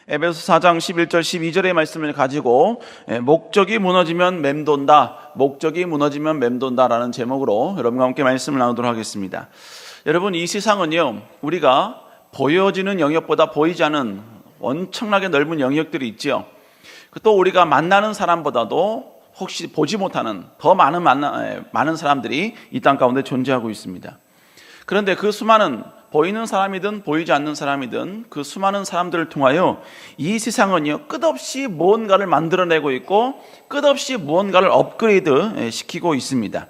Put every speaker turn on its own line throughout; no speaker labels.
에베소 4장 11절 12절의 말씀을 가지고 목적이 무너지면 맴돈다, 목적이 무너지면 맴돈다라는 제목으로 여러분과 함께 말씀을 나누도록 하겠습니다. 여러분, 이 세상은요, 우리가 보여지는 영역보다 보이지 않은 엄청나게 넓은 영역들이 있죠. 또 우리가 만나는 사람보다도 혹시 보지 못하는 더 많은 사람들이 이 땅 가운데 존재하고 있습니다. 그런데 그 수많은 보이는 사람이든 보이지 않는 사람이든 그 수많은 사람들을 통하여 이 세상은요, 끝없이 무언가를 만들어내고 있고 끝없이 무언가를 업그레이드 시키고 있습니다.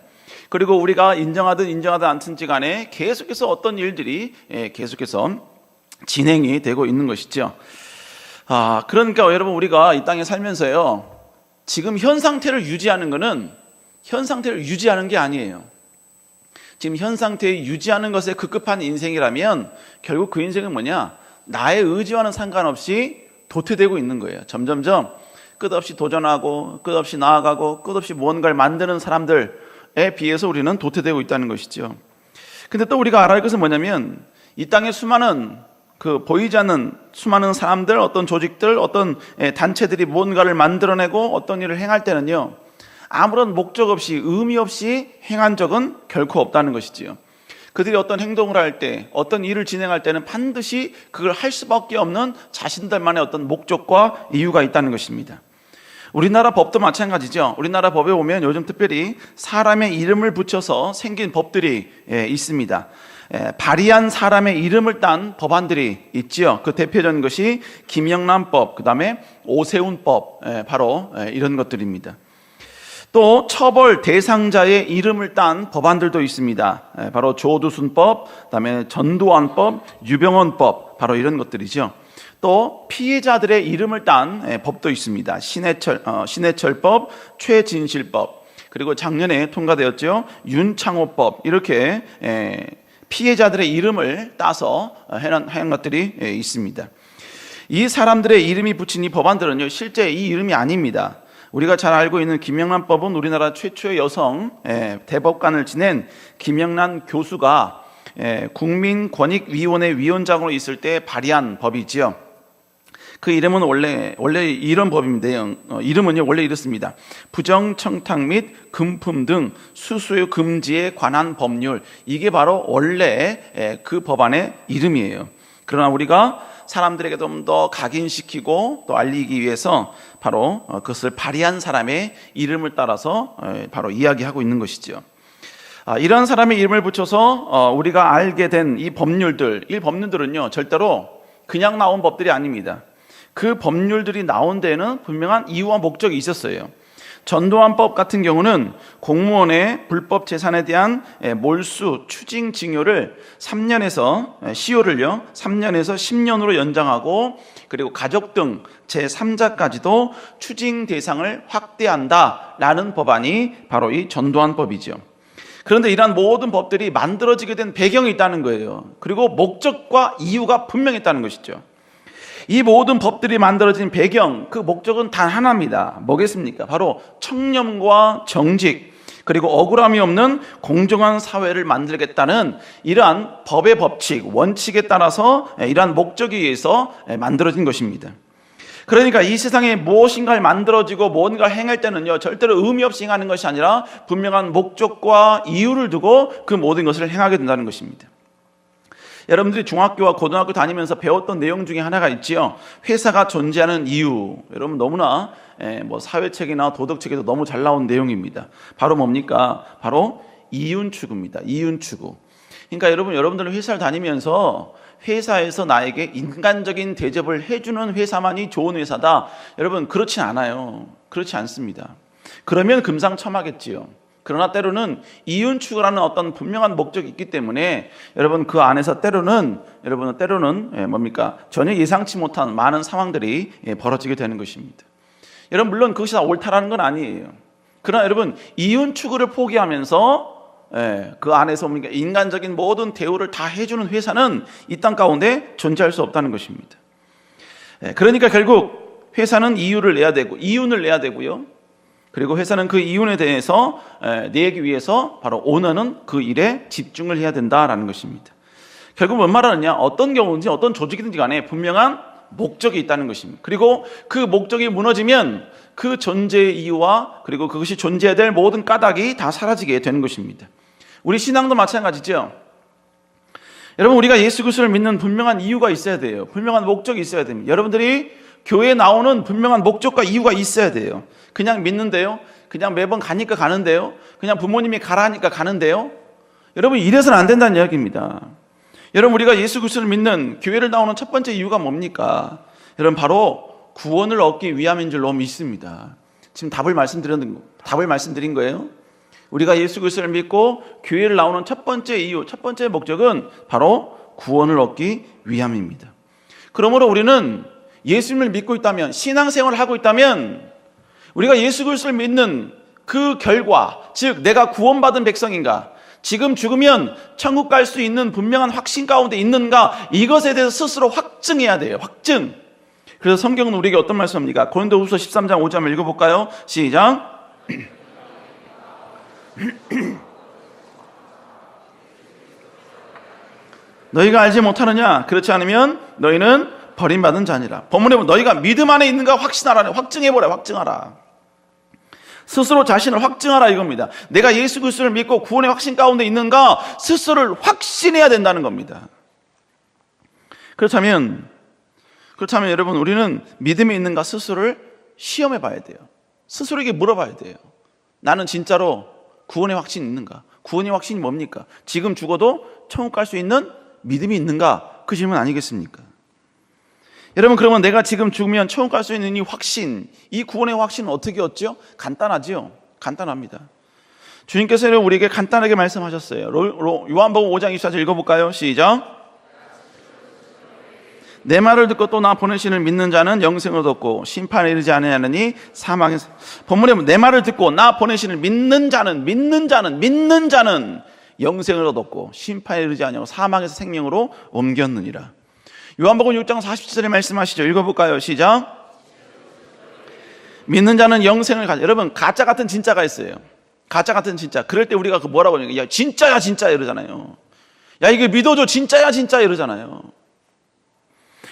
그리고 우리가 인정하든 않든지 간에 계속해서 어떤 일들이 계속해서 진행이 되고 있는 것이죠. 그러니까 여러분, 우리가 이 땅에 살면서요, 지금 현 상태를 유지하는 것은 현 상태를 유지하는 게 아니에요. 지금 현 상태에 유지하는 것에 급급한 인생이라면 결국 그 인생은 뭐냐? 나의 의지와는 상관없이 도태되고 있는 거예요. 점점점 끝없이 도전하고 끝없이 나아가고 끝없이 무언가를 만드는 사람들에 비해서 우리는 도태되고 있다는 것이죠. 근데 또 우리가 알아야 할 것은 뭐냐면 이 땅에 수많은 보이지 않는 수많은 사람들, 어떤 조직들, 어떤 단체들이 무언가를 만들어내고 어떤 일을 행할 때는요, 아무런 목적 없이 의미 없이 행한 적은 결코 없다는 것이지요. 그들이 어떤 행동을 할 때, 어떤 일을 진행할 때는 반드시 그걸 할 수밖에 없는 자신들만의 어떤 목적과 이유가 있다는 것입니다. 우리나라 법도 마찬가지죠. 우리나라 법에 보면 요즘 특별히 사람의 이름을 붙여서 생긴 법들이 있습니다. 발의한 사람의 이름을 딴 법안들이 있지요. 그 대표적인 것이 김영란법, 그 다음에 오세훈법, 바로 이런 것들입니다. 또 처벌 대상자의 이름을 딴 법안들도 있습니다. 바로 조두순법, 그다음에 전두환법, 유병헌법, 바로 이런 것들이죠. 또 피해자들의 이름을 딴 법도 있습니다. 신해철법, 최진실법, 그리고 작년에 통과되었죠. 윤창호법, 이렇게 피해자들의 이름을 따서 한 것들이 있습니다. 이 사람들의 이름이 붙인 이 법안들은요, 실제 이 이름이 아닙니다. 우리가 잘 알고 있는 김영란법은 우리나라 최초의 여성 대법관을 지낸 김영란 교수가 국민권익위원회 위원장으로 있을 때 발의한 법이지요. 그 이름은 원래 이런 법인데요. 이름은요, 원래 이렇습니다. 부정청탁 및 금품 등 수수 금지에 관한 법률. 이게 바로 원래 그 법안의 이름이에요. 그러나 우리가 사람들에게 좀 더 각인시키고 또 알리기 위해서 바로 그것을 발의한 사람의 이름을 따라서 바로 이야기하고 있는 것이죠. 이런 사람의 이름을 붙여서 우리가 알게 된 이 법률들은요, 절대로 그냥 나온 법들이 아닙니다. 그 법률들이 나온 데에는 분명한 이유와 목적이 있었어요. 전두환법 같은 경우는 공무원의 불법 재산에 대한 몰수, 추징 징요를 3년에서 10년으로 연장하고, 그리고 가족 등 제3자까지도 추징 대상을 확대한다라는 법안이 바로 이 전두환법이죠. 그런데 이러한 모든 법들이 만들어지게 된 배경이 있다는 거예요. 그리고 목적과 이유가 분명했다는 것이죠. 이 모든 법들이 만들어진 배경, 그 목적은 단 하나입니다. 뭐겠습니까? 바로 청렴과 정직, 그리고 억울함이 없는 공정한 사회를 만들겠다는 이러한 법의 법칙, 원칙에 따라서 이러한 목적에 의해서 만들어진 것입니다. 그러니까 이 세상에 무엇인가를 만들어지고 무언가를 행할 때는요, 절대로 의미 없이 행하는 것이 아니라 분명한 목적과 이유를 두고 그 모든 것을 행하게 된다는 것입니다. 여러분들이 중학교와 고등학교 다니면서 배웠던 내용 중에 하나가 있지요. 회사가 존재하는 이유. 여러분 너무나 사회책이나 도덕책에도 너무 잘 나온 내용입니다. 바로 뭡니까? 바로 이윤추구입니다. 이윤추구. 그러니까 여러분들은 회사를 다니면서 회사에서 나에게 인간적인 대접을 해주는 회사만이 좋은 회사다. 여러분, 그렇지 않아요. 그렇지 않습니다. 그러면 금상첨화겠지요. 그러나 때로는 이윤추구라는 어떤 분명한 목적이 있기 때문에 여러분, 그 안에서 때로는 뭡니까? 전혀 예상치 못한 많은 상황들이 벌어지게 되는 것입니다. 여러분, 물론 그것이 다 옳다라는 건 아니에요. 그러나 여러분, 이윤추구를 포기하면서 그 안에서 인간적인 모든 대우를 다 해주는 회사는 이 땅 가운데 존재할 수 없다는 것입니다. 그러니까 결국 회사는 이윤을 내야 되고요. 그리고 회사는 그 이윤에 대해서 내기 위해서 바로 오너는 그 일에 집중을 해야 된다라는 것입니다. 결국 뭔 말하느냐? 어떤 경우든지 어떤 조직이든지 간에 분명한 목적이 있다는 것입니다. 그리고 그 목적이 무너지면 그 존재의 이유와 그리고 그것이 존재해야 될 모든 까닭이 다 사라지게 되는 것입니다. 우리 신앙도 마찬가지죠. 여러분, 우리가 예수 그리스도를 믿는 분명한 이유가 있어야 돼요. 분명한 목적이 있어야 됩니다. 여러분들이 교회에 나오는 분명한 목적과 이유가 있어야 돼요. 그냥 믿는데요, 그냥 매번 가니까 가는데요, 그냥 부모님이 가라 하니까 가는데요, 여러분, 이래서는 안 된다는 이야기입니다. 여러분, 우리가 예수 그리스도를 믿는 교회를 나오는 첫 번째 이유가 뭡니까? 여러분, 바로 구원을 얻기 위함인 줄로 믿습니다. 지금 답을 말씀드린 거예요. 우리가 예수 그리스도를 믿고 교회를 나오는 첫 번째 이유, 첫 번째 목적은 바로 구원을 얻기 위함입니다. 그러므로 우리는 예수님을 믿고 있다면, 신앙생활을 하고 있다면, 우리가 예수 그리스도를 믿는 그 결과, 즉 내가 구원받은 백성인가, 지금 죽으면 천국 갈 수 있는 분명한 확신 가운데 있는가, 이것에 대해서 스스로 확증해야 돼요. 확증. 그래서 성경은 우리에게 어떤 말씀입니까? 고린도후서 13장 5절을 읽어볼까요? 시작. 너희가 알지 못하느냐? 그렇지 않으면 너희는 버림받은 자니라. 본문에 보면 너희가 믿음 안에 있는가 확신하라. 확증해보라. 확증하라. 스스로 자신을 확증하라 이겁니다. 내가 예수 그리스도를 믿고 구원의 확신 가운데 있는가 스스로를 확신해야 된다는 겁니다. 그렇다면 여러분, 우리는 믿음이 있는가 스스로를 시험해 봐야 돼요. 스스로에게 물어봐야 돼요. 나는 진짜로 구원의 확신이 있는가? 구원의 확신이 뭡니까? 지금 죽어도 천국 갈 수 있는 믿음이 있는가? 그 질문 아니겠습니까? 여러분, 그러면 내가 지금 죽으면 천국 갈 수 있는 이 확신, 이 구원의 확신은 어떻게 얻죠? 간단하지요? 간단합니다. 주님께서 우리에게 간단하게 말씀하셨어요. 요한복음 5장 24절 읽어볼까요? 시작. 내 말을 듣고 또 나 보내신 이를 믿는 자는 영생을 얻고 심판에 이르지 아니하느니 사망에서. 본문에 보면 내 말을 듣고 나 보내신 이를 믿는 자는 영생을 얻었고 심판에 이르지 아니하고 사망에서 생명으로 옮겼느니라. 요한복음 6장 47절에 말씀하시죠. 읽어볼까요? 시작. 믿는 자는 영생을 가져. 여러분, 가짜 같은 진짜가 있어요. 가짜 같은 진짜. 그럴 때 우리가 그 뭐라고 하냐면, 야, 진짜야 진짜 이러잖아요. 야, 이게 믿어줘. 진짜야 진짜 이러잖아요.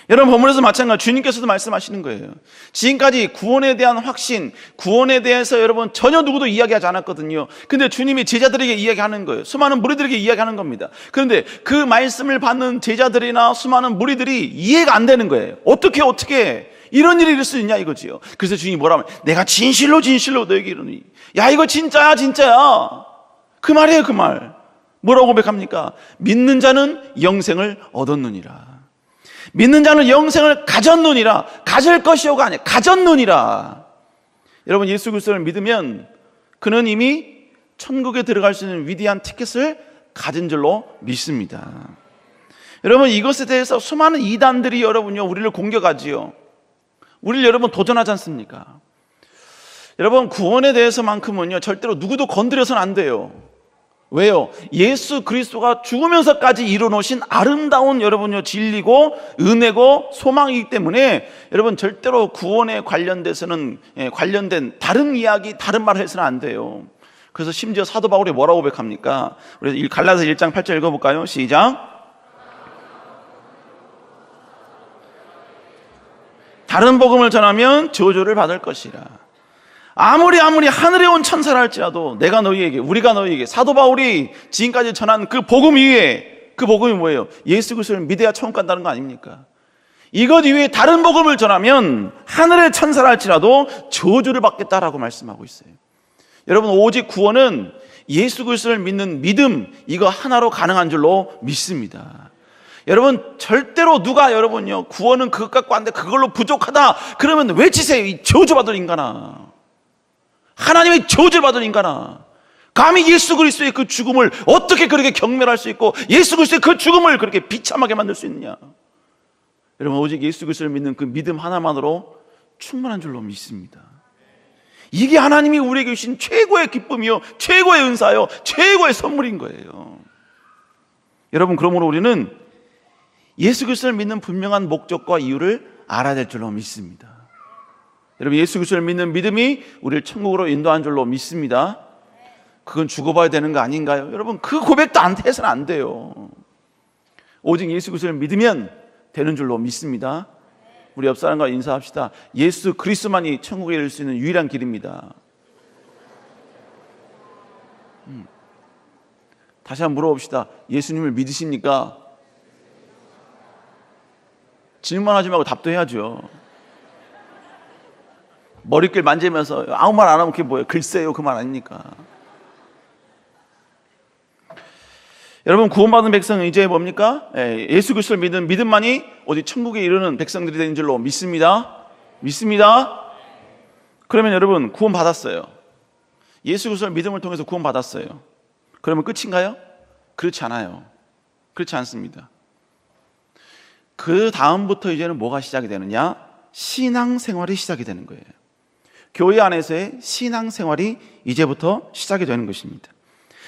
여러분, 본문에서 마찬가지로 주님께서도 말씀하시는 거예요. 지금까지 구원에 대한 확신, 구원에 대해서 여러분 전혀 누구도 이야기하지 않았거든요. 근데 주님이 제자들에게 이야기하는 거예요. 수많은 무리들에게 이야기하는 겁니다. 그런데 그 말씀을 받는 제자들이나 수많은 무리들이 이해가 안 되는 거예요. 어떻게 이런 일이 있을 수 있냐 이거지요. 그래서 주님이 뭐라면, 내가 진실로 너에게 이르노니. 야, 이거 진짜야. 그 말이에요, 그 말. 뭐라고 고백합니까? 믿는 자는 영생을 얻었느니라. 믿는 자는 영생을 가졌느니라. 가질 것이요가 아니라 가졌느니라. 여러분, 예수 그리스도를 믿으면 그는 이미 천국에 들어갈 수 있는 위대한 티켓을 가진 줄로 믿습니다. 여러분, 이것에 대해서 수많은 이단들이 여러분요 우리를 공격하지요. 우리를 여러분 도전하지 않습니까? 여러분, 구원에 대해서만큼은요 절대로 누구도 건드려서는 안 돼요. 왜요? 예수 그리스도가 죽으면서까지 이뤄놓으신 아름다운 여러분요 진리고 은혜고 소망이기 때문에 여러분 절대로 구원에 관련돼서는 관련된 다른 이야기, 다른 말을 해서는 안 돼요. 그래서 심지어 사도 바울이 뭐라고 고백합니까? 우리 갈라디아서 1장 8절 읽어볼까요? 시작. 다른 복음을 전하면 저주를 받을 것이라. 아무리 하늘에 온 천사라 할지라도 우리가 너희에게 사도 바울이 지금까지 전한 그 복음 이외에, 그 복음이 뭐예요? 예수 그리스도를 믿어야 천국 간다는 거 아닙니까? 이것 이외에 다른 복음을 전하면 하늘의 천사라 할지라도 저주를 받겠다라고 말씀하고 있어요. 여러분, 오직 구원은 예수 그리스도를 믿는 믿음, 이거 하나로 가능한 줄로 믿습니다. 여러분, 절대로 누가 여러분요 구원은 그것 갖고 안 돼, 그걸로 부족하다 그러면 외치세요. 이 저주받을 인간아, 하나님의 저주를 받은 인간아, 감히 예수 그리스도의 그 죽음을 어떻게 그렇게 경멸할 수 있고 예수 그리스도의 그 죽음을 그렇게 비참하게 만들 수 있느냐. 여러분, 오직 예수 그리스도를 믿는 그 믿음 하나만으로 충분한 줄로 믿습니다. 이게 하나님이 우리에게 주신 최고의 기쁨이요, 최고의 은사요, 최고의 선물인 거예요. 여러분, 그러므로 우리는 예수 그리스도를 믿는 분명한 목적과 이유를 알아야 될 줄로 믿습니다. 여러분, 예수 그리스도를 믿는 믿음이 우리를 천국으로 인도한 줄로 믿습니다. 그건 죽어봐야 되는 거 아닌가요? 여러분, 그 고백도 해서는 안 돼요. 오직 예수 그리스도를 믿으면 되는 줄로 믿습니다. 우리 옆 사람과 인사합시다. 예수 그리스도만이 천국에 이를 수 있는 유일한 길입니다. 다시 한번 물어봅시다. 예수님을 믿으십니까? 질문하지 말고 답도 해야죠. 머릿결 만지면서 아무 말 안 하면 그게 뭐예요? 글쎄요, 그 말 아닙니까? 여러분, 구원받은 백성은 이제 뭡니까? 예수 그리스도를 믿는 믿음만이 어디 천국에 이르는 백성들이 되는 줄로 믿습니다. 믿습니다. 그러면 여러분, 구원받았어요. 예수 그리스도를 믿음을 통해서 구원받았어요. 그러면 끝인가요? 그렇지 않아요. 그렇지 않습니다. 그 다음부터 이제는 뭐가 시작이 되느냐? 신앙생활이 시작이 되는 거예요. 교회 안에서의 신앙생활이 이제부터 시작이 되는 것입니다.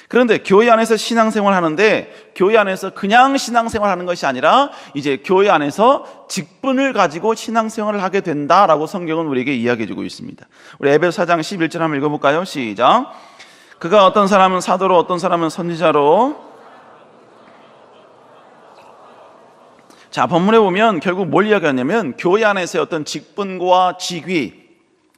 그런데 교회 안에서 신앙생활 하는데 교회 안에서 그냥 신앙생활 하는 것이 아니라 이제 교회 안에서 직분을 가지고 신앙생활을 하게 된다라고 성경은 우리에게 이야기해 주고 있습니다. 우리 에베소 4장 11절 한번 읽어볼까요? 시작. 그가 어떤 사람은 사도로 어떤 사람은 선지자로. 자, 본문에 보면 결국 뭘 이야기하냐면 교회 안에서의 어떤 직분과 직위,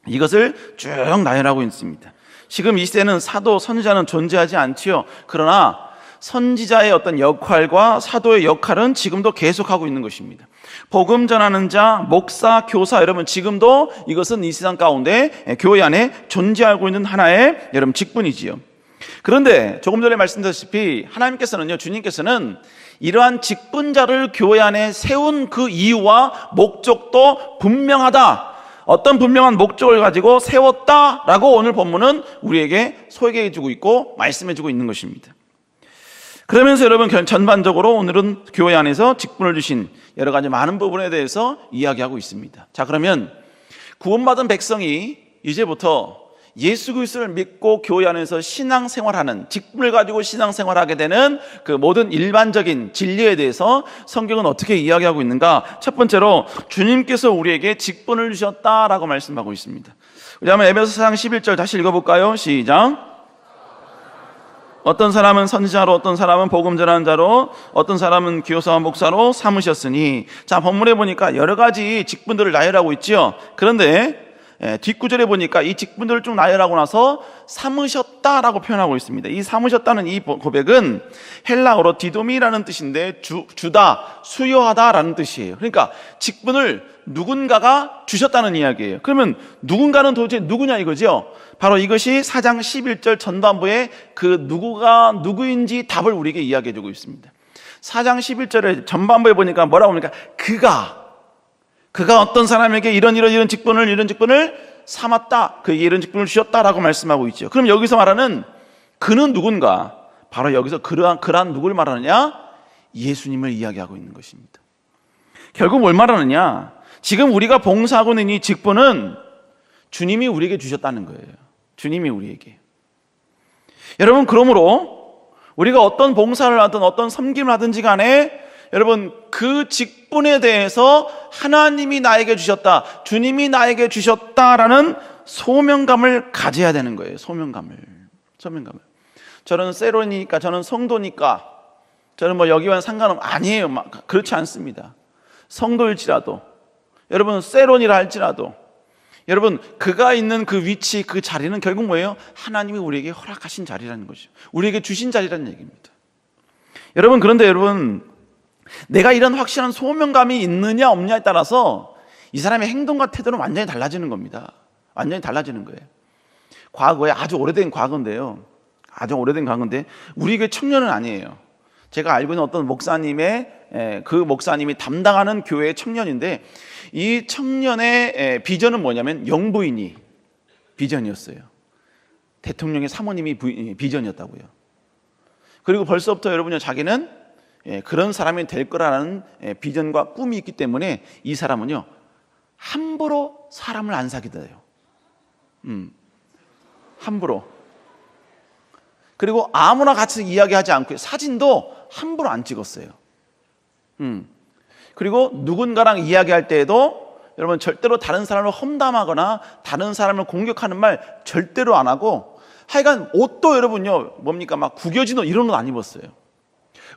이것을 쭉 나열하고 있습니다. 지금 이 시대는 사도, 선지자는 존재하지 않지요. 그러나 선지자의 어떤 역할과 사도의 역할은 지금도 계속하고 있는 것입니다. 복음 전하는 자, 목사, 교사, 여러분 지금도 이것은 이 세상 가운데 교회 안에 존재하고 있는 하나의 여러분 직분이지요. 그런데 조금 전에 말씀드렸다시피 하나님께서는요, 주님께서는 이러한 직분자를 교회 안에 세운 그 이유와 목적도 분명하다. 어떤 분명한 목적을 가지고 세웠다라고 오늘 본문은 우리에게 소개해 주고 있고 말씀해 주고 있는 것입니다. 그러면서 여러분 전반적으로 오늘은 교회 안에서 직분을 주신 여러 가지 많은 부분에 대해서 이야기하고 있습니다. 자, 그러면 구원받은 백성이 이제부터 예수 그리스도를 믿고 교회 안에서 신앙생활하는, 직분을 가지고 신앙생활하게 되는 그 모든 일반적인 진리에 대해서 성경은 어떻게 이야기하고 있는가? 첫 번째로 주님께서 우리에게 직분을 주셨다라고 말씀하고 있습니다. 우리 한번 에베소 4장 11절 다시 읽어볼까요? 시작. 어떤 사람은 선지자로, 어떤 사람은 복음 전하는 자로, 어떤 사람은 교사와 목사로 삼으셨으니. 자, 본문에 보니까 여러 가지 직분들을 나열하고 있죠. 그런데 뒷구절에 보니까 이 직분들을 쭉 나열하고 나서 삼으셨다라고 표현하고 있습니다. 이 삼으셨다는 이 고백은 헬라어로 디도미라는 뜻인데 주다, 수여하다라는 뜻이에요. 그러니까 직분을 누군가가 주셨다는 이야기예요. 그러면 누군가는 도대체 누구냐 이거죠. 바로 이것이 4장 11절 전반부에 그 누구가 누구인지 답을 우리에게 이야기해 주고 있습니다. 4장 11절에 전반부에 보니까 뭐라고 합니까? 그가 어떤 사람에게 이런 직분을 삼았다. 그에게 이런 직분을 주셨다라고 말씀하고 있죠. 그럼 여기서 말하는 그는 누군가? 바로 여기서 그러한 누구를 말하느냐? 예수님을 이야기하고 있는 것입니다. 결국 뭘 말하느냐? 지금 우리가 봉사하고 있는 이 직분은 주님이 우리에게 주셨다는 거예요. 주님이 우리에게. 여러분, 그러므로 우리가 어떤 봉사를 하든 어떤 섬김을 하든지 간에 여러분 그 직분에 대해서 하나님이 나에게 주셨다, 주님이 나에게 주셨다라는 소명감을 가져야 되는 거예요. 소명감을. 저는 세론이니까, 저는 성도니까, 저는 뭐 여기와는 상관없 아니에요. 그렇지 않습니다. 성도일지라도, 여러분 세론이라 할지라도, 여러분 그가 있는 그 위치, 그 자리는 결국 뭐예요? 하나님이 우리에게 허락하신 자리라는 것이죠. 우리에게 주신 자리라는 얘기입니다. 여러분, 그런데 여러분, 내가 이런 확실한 소명감이 있느냐 없느냐에 따라서 이 사람의 행동과 태도는 완전히 달라지는 겁니다. 완전히 달라지는 거예요. 과거에 아주 오래된 과거인데 우리 교회 청년은 아니에요. 제가 알고 있는 어떤 그 목사님이 담당하는 교회의 청년인데, 이 청년의 비전은 뭐냐면 영부인이 비전이었어요. 대통령의 사모님이 비전이었다고요. 그리고 벌써부터 여러분요, 자기는 그런 사람이 될 거라는 비전과 꿈이 있기 때문에 이 사람은요, 함부로 사람을 안 사귀어요. 함부로. 그리고 아무나 같이 이야기하지 않고 사진도 함부로 안 찍었어요. 그리고 누군가랑 이야기할 때에도 여러분 절대로 다른 사람을 험담하거나 다른 사람을 공격하는 말 절대로 안 하고, 하여간 옷도 여러분요, 뭡니까? 막 구겨진 옷 이런 건 안 입었어요.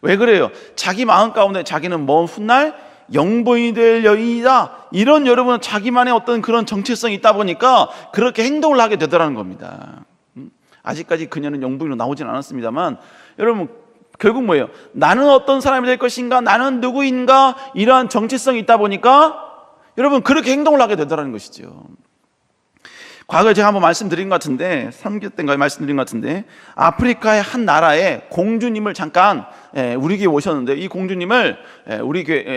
왜 그래요? 자기 마음 가운데 자기는 먼 훗날 영부인이 될 여인이다, 이런 여러분 자기만의 어떤 그런 정체성이 있다 보니까 그렇게 행동을 하게 되더라는 겁니다. 아직까지 그녀는 영부인으로 나오진 않았습니다만, 여러분 결국 뭐예요? 나는 어떤 사람이 될 것인가, 나는 누구인가, 이러한 정체성이 있다 보니까 여러분 그렇게 행동을 하게 되더라는 것이죠. 과거에 제가 한번 말씀드린 것 같은데, 3개 때인가 말씀드린 것 같은데, 아프리카의 한 나라에 공주님을 잠깐 우리 교회에 오셨는데, 이 공주님을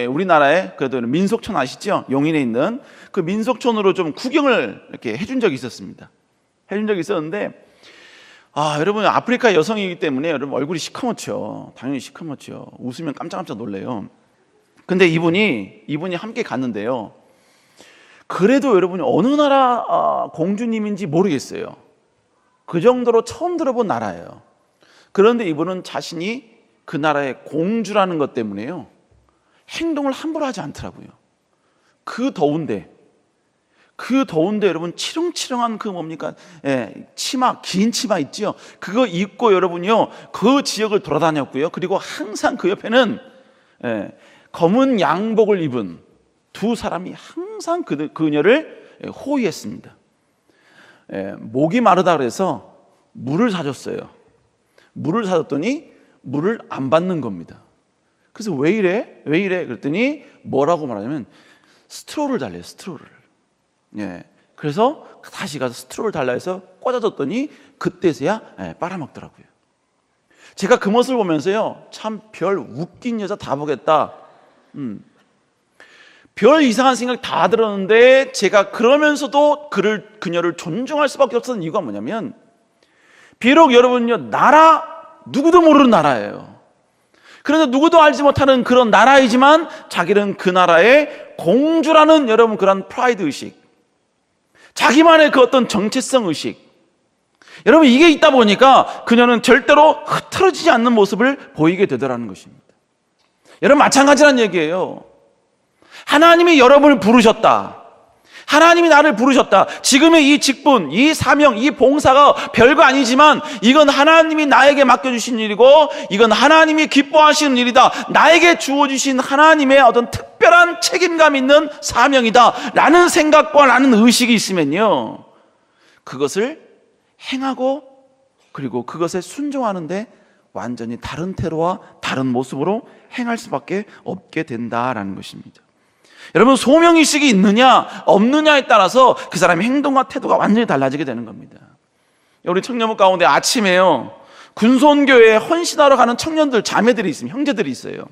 우리나라의 그래도 민속촌 아시죠? 용인에 있는 그 민속촌으로 좀 구경을 이렇게 해준 적이 있었습니다. 해준 적이 있었는데, 여러분 아프리카 여성이기 때문에 여러분 얼굴이 시커멓죠. 당연히 시커멓죠. 웃으면 깜짝깜짝 놀래요. 근데 이분이 함께 갔는데요, 그래도 여러분이 어느 나라 공주님인지 모르겠어요. 그 정도로 처음 들어본 나라예요. 그런데 이분은 자신이 그 나라의 공주라는 것 때문에요, 행동을 함부로 하지 않더라고요. 그 더운데 여러분 치렁치렁한 그 뭡니까? 치마, 긴 치마 있죠? 그거 입고 여러분요 그 지역을 돌아다녔고요. 그리고 항상 그 옆에는 검은 양복을 입은 두 사람이 항상 그녀를 호위했습니다. 목이 마르다 그래서 물을 사줬어요. 물을 사줬더니 물을 안 받는 겁니다. 그래서 왜 이래? 그랬더니 뭐라고 말하냐면 스트로를 달래요. 스트로를. 그래서 다시 가서 스트로를 달라 해서 꽂아줬더니 그때서야 빨아먹더라고요. 제가 그 모습을 보면서요, 참 별 웃긴 여자 다 보겠다. 별 이상한 생각 다 들었는데, 제가 그러면서도 그녀를 존중할 수밖에 없었던 이유가 뭐냐면, 비록 여러분요 나라 누구도 모르는 나라예요. 그런데 누구도 알지 못하는 그런 나라이지만 자기는 그 나라의 공주라는 여러분 그런 프라이드 의식, 자기만의 그 어떤 정체성 의식, 여러분 이게 있다 보니까 그녀는 절대로 흐트러지지 않는 모습을 보이게 되더라는 것입니다. 여러분 마찬가지란 얘기예요. 하나님이 여러분을 부르셨다. 하나님이 나를 부르셨다. 지금의 이 직분, 이 사명, 이 봉사가 별거 아니지만 이건 하나님이 나에게 맡겨주신 일이고, 이건 하나님이 기뻐하시는 일이다. 나에게 주어주신 하나님의 어떤 특별한 책임감 있는 사명이다 라는 생각과 라는 의식이 있으면요, 그것을 행하고 그리고 그것에 순종하는데 완전히 다른 태도와 다른 모습으로 행할 수밖에 없게 된다라는 것입니다. 여러분 소명의식이 있느냐 없느냐에 따라서 그 사람의 행동과 태도가 완전히 달라지게 되는 겁니다. 우리 청년부 가운데 아침에요 군손교회에 헌신하러 가는 청년들, 자매들이 있습니다. 형제들이 있어요.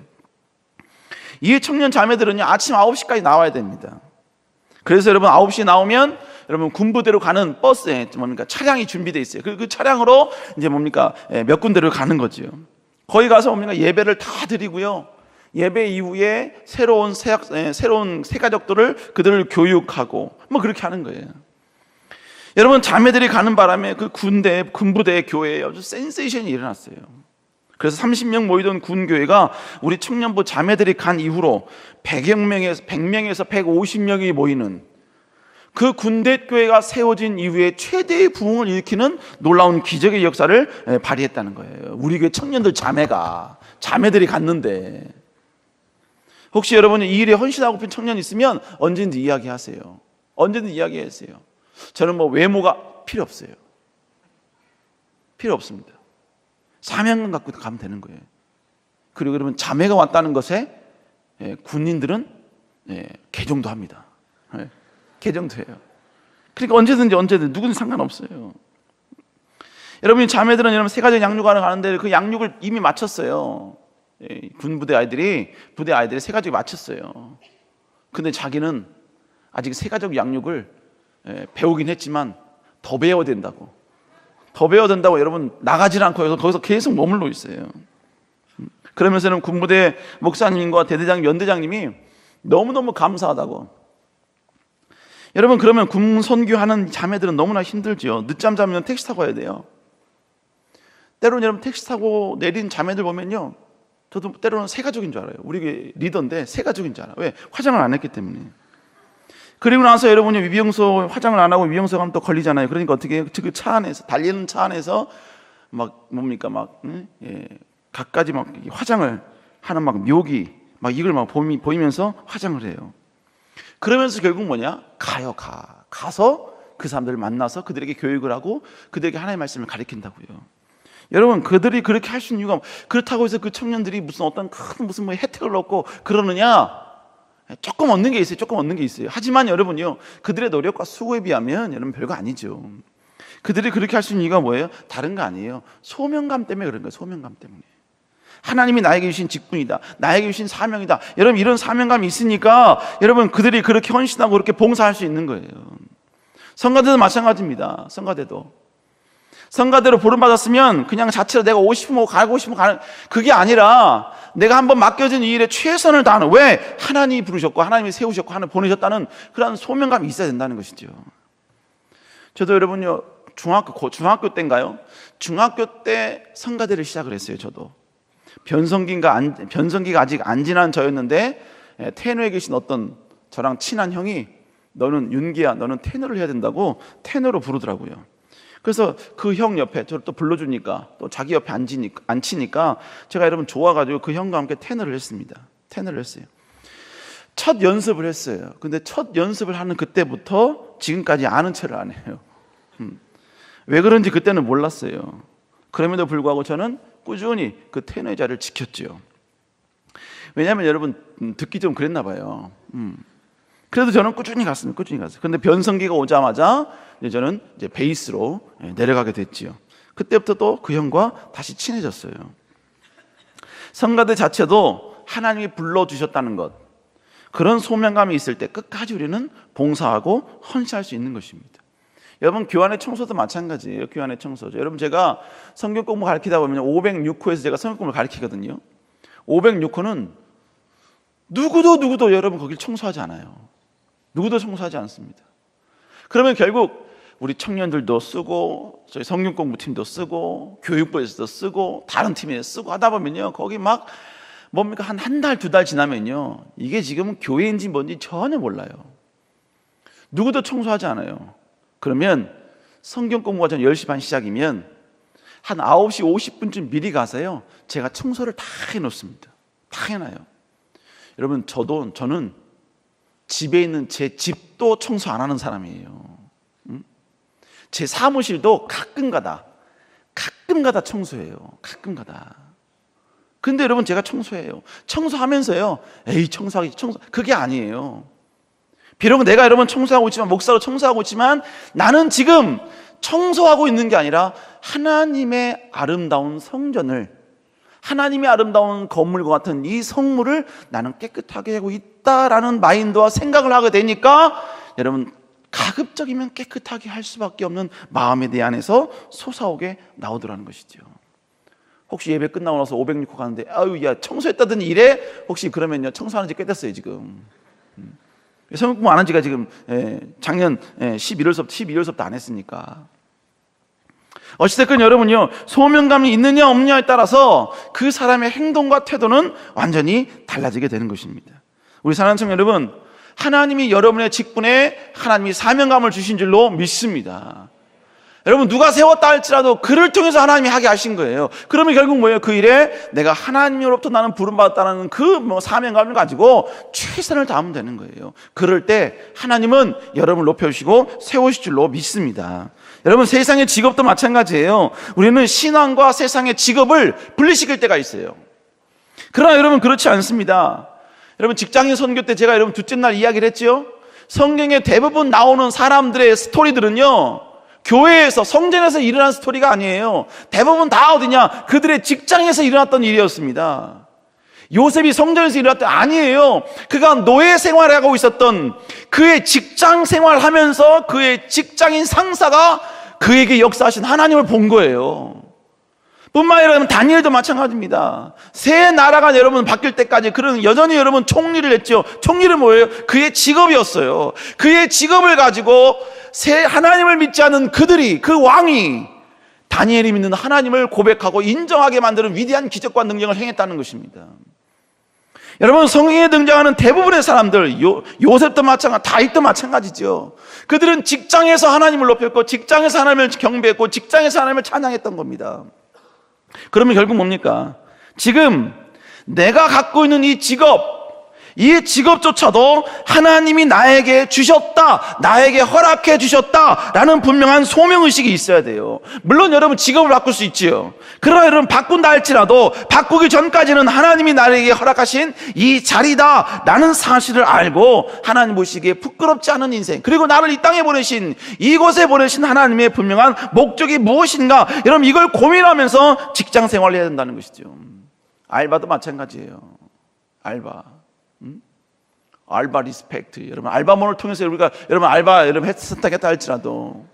이 청년 자매들은요 아침 9시까지 나와야 됩니다. 그래서 여러분 9시에 나오면 여러분 군부대로 가는 버스에 차량이 준비되어 있어요. 그 차량으로 이제 몇 군데를 가는 거죠. 거기 가서 예배를 다 드리고요, 예배 이후에 새로운 새가족들을 그들을 교육하고 그렇게 하는 거예요. 여러분 자매들이 가는 바람에 그 군부대 교회에 아주 센세이션이 일어났어요. 그래서 30명 모이던 군교회가 우리 청년부 자매들이 간 이후로 100명에서 150명이 모이는 그 군대교회가 세워진 이후에 최대의 부흥을 일으키는 놀라운 기적의 역사를 발휘했다는 거예요. 우리 교회 청년들 자매들이 갔는데, 혹시 여러분이 이 일에 헌신하고 싶은 청년 있으면 언제든지 이야기하세요. 언제든지 이야기하세요. 저는 외모가 필요 없어요. 필요 없습니다. 사명감 갖고 가면 되는 거예요. 그리고 여러분 자매가 왔다는 것에 군인들은 개종도 합니다. 개종도 해요. 그러니까 언제든지 누구든 상관없어요. 여러분 자매들은 여러분 세 가지 양육하러 가는데 그 양육을 이미 마쳤어요. 부대 아이들이 세 가지 마쳤어요. 근데 자기는 아직 세 가지 양육을 배우긴 했지만 더 배워야 된다고 여러분 나가질 않고 거기서 계속 머물러 있어요. 그러면서는 군부대 목사님과 대대장님, 연대장님이 너무너무 감사하다고. 여러분 그러면 군선교하는 자매들은 너무나 힘들죠. 늦잠 자면 택시 타고 가야 돼요. 때로는 여러분 택시 타고 내린 자매들 보면요, 저도 때로는 새가족인 줄 알아요. 우리 리더인데 새가족인 줄 알아요. 왜? 화장을 안 했기 때문에. 그리고 나서 여러분이 위병소 화장을 안 하고 위병소 가면 또 걸리잖아요. 그러니까 어떻게 해요? 그 차 안에서, 달리는 차 안에서 갖가지 화장을 하는 묘기 막 이걸 막 보이면서 화장을 해요. 그러면서 결국 뭐냐? 가서 그 사람들을 만나서 그들에게 교육을 하고 그들에게 하나님의 말씀을 가르친다고요. 여러분, 그들이 그렇게 할 수 있는 이유가, 그렇다고 해서 그 청년들이 무슨 어떤 큰 무슨 뭐 혜택을 얻고 그러느냐? 조금 얻는 게 있어요. 하지만 여러분요, 그들의 노력과 수고에 비하면 여러분 별거 아니죠. 그들이 그렇게 할 수 있는 이유가 뭐예요? 다른 거 아니에요. 소명감 때문에 그런 거예요. 소명감 때문에. 하나님이 나에게 주신 직분이다, 나에게 주신 사명이다. 여러분, 이런 사명감이 있으니까 여러분 그들이 그렇게 헌신하고 그렇게 봉사할 수 있는 거예요. 성가대도 마찬가지입니다. 성가대로 부름받았으면 그냥 자체로 내가 오고 싶으면 가고 싶으면 가는, 그게 아니라 내가 한번 맡겨진 이 일에 최선을 다하는, 왜? 하나님이 부르셨고 하나님이 세우셨고 하나님 보내셨다는 그런 소명감이 있어야 된다는 것이죠. 저도 여러분요, 중학교 때인가요? 중학교 때 성가대를 시작을 했어요. 저도 변성기가 아직 안 지난 저였는데, 테너에 계신 어떤 저랑 친한 형이 너는 윤기야, 너는 테너를 해야 된다고 테너로 부르더라고요. 그래서 그 형 옆에 저를 또 불러주니까, 또 자기 옆에 앉히니까 제가 여러분 좋아가지고 그 형과 함께 테너를 했습니다. 테너를 했어요. 첫 연습을 했어요. 근데 첫 연습을 하는 그때부터 지금까지 아는 체를 안 해요. 왜 그런지 그때는 몰랐어요. 그럼에도 불구하고 저는 꾸준히 그 테너의 자리를 지켰죠. 왜냐하면 여러분 듣기 좀 그랬나 봐요. 그래도 저는 꾸준히 갔습니다. 그런데 변성기가 오자마자 저는 이제 베이스로 내려가게 됐지요. 그때부터 또 그 형과 다시 친해졌어요. 성가대 자체도 하나님이 불러주셨다는 것, 그런 소명감이 있을 때 끝까지 우리는 봉사하고 헌신할 수 있는 것입니다. 여러분, 교환의 청소도 마찬가지예요. 교환의 청소죠. 여러분, 제가 성경 공부 가르치다 보면 506호에서 제가 성경 공부를 가르치거든요. 506호는 누구도 여러분 거길 청소하지 않아요. 누구도 청소하지 않습니다. 그러면 결국 우리 청년들도 쓰고, 저희 성경 공부팀도 쓰고, 교육부에서도 쓰고, 다른 팀에서 쓰고 하다 보면요, 거기 막 뭡니까? 한 달, 두 달 지나면요, 이게 지금 교회인지 뭔지 전혀 몰라요. 누구도 청소하지 않아요. 그러면 성경 공부가 전 10시 반 시작이면 한 9시 50분쯤 미리 가서요, 제가 청소를 다 해놓습니다. 다 해놔요. 여러분, 저는 집에 있는 제 집도 청소 안 하는 사람이에요. 제 사무실도 가끔가다 청소해요. 가끔가다. 근데 여러분, 제가 청소해요. 청소하면서요, 에이 청소 그게 아니에요. 비록 내가 여러분 청소하고 있지만, 목사로 청소하고 있지만, 나는 지금 청소하고 있는 게 아니라 하나님의 아름다운 성전을, 하나님의 아름다운 건물과 같은 이 성물을 나는 깨끗하게 하고 있다라는 마인드와 생각을 하게 되니까 여러분, 가급적이면 깨끗하게 할 수밖에 없는 마음에 대한에서 솟아오게 나오더라는 것이죠. 혹시 예배 끝나고 나서 506호 가는데, 아유 야 청소했다더니 이래? 혹시 그러면요, 청소하는 지 꽤 됐어요 지금. 성경 공부 안 한 지가 지금 작년 12월서부터 안 했으니까. 어찌됐건 여러분요, 소명감이 있느냐 없느냐에 따라서 그 사람의 행동과 태도는 완전히 달라지게 되는 것입니다. 우리 사랑하는 청년 여러분, 하나님이 여러분의 직분에 하나님이 사명감을 주신 줄로 믿습니다. 여러분, 누가 세웠다 할지라도 그를 통해서 하나님이 하게 하신 거예요. 그러면 결국 뭐예요? 그 일에 내가 하나님으로부터 나는 부름받았다는 그 사명감을 가지고 최선을 다하면 되는 거예요. 그럴 때 하나님은 여러분을 높여주시고 세우실 줄로 믿습니다. 여러분, 세상의 직업도 마찬가지예요. 우리는 신앙과 세상의 직업을 분리시킬 때가 있어요. 그러나 여러분, 그렇지 않습니다. 여러분, 직장인 선교 때 제가 여러분 둘째 날 이야기를 했죠. 성경에 대부분 나오는 사람들의 스토리들은요, 교회에서, 성전에서 일어난 스토리가 아니에요. 대부분 다 어디냐? 그들의 직장에서 일어났던 일이었습니다. 요셉이 성전에서 일어났던 아니에요. 그가 노예 생활을 하고 있었던 그의 직장 생활하면서 그의 직장인 상사가 그에게 역사하신 하나님을 본 거예요. 뿐만 아니라 여러분, 다니엘도 마찬가지입니다. 새 나라가 여러분 바뀔 때까지 그는 여전히 여러분 총리를 했죠. 총리는 뭐예요? 그의 직업이었어요. 그의 직업을 가지고 하나님을 믿지 않는 그들이, 그 왕이 다니엘이 믿는 하나님을 고백하고 인정하게 만드는 위대한 기적과 능력을 행했다는 것입니다. 여러분, 성경에 등장하는 대부분의 사람들, 요셉도 마찬가지, 다윗도 마찬가지죠. 그들은 직장에서 하나님을 높였고, 직장에서 하나님을 경배했고, 직장에서 하나님을 찬양했던 겁니다. 그러면 결국 뭡니까? 지금 내가 갖고 있는 이 직업, 이 직업조차도 하나님이 나에게 주셨다, 나에게 허락해 주셨다라는 분명한 소명의식이 있어야 돼요. 물론 여러분 직업을 바꿀 수 있지요. 그러나 여러분 바꾼다 할지라도 바꾸기 전까지는 하나님이 나에게 허락하신 이 자리다라는 사실을 알고 하나님 보시기에 부끄럽지 않은 인생, 그리고 나를 이 땅에 보내신, 이곳에 보내신 하나님의 분명한 목적이 무엇인가, 여러분 이걸 고민하면서 직장 생활을 해야 된다는 것이죠. 알바도 마찬가지예요. 알바 리스펙트. 여러분 알바몬을 통해서 우리가 여러분 알바 여러분 선택했다 할지라도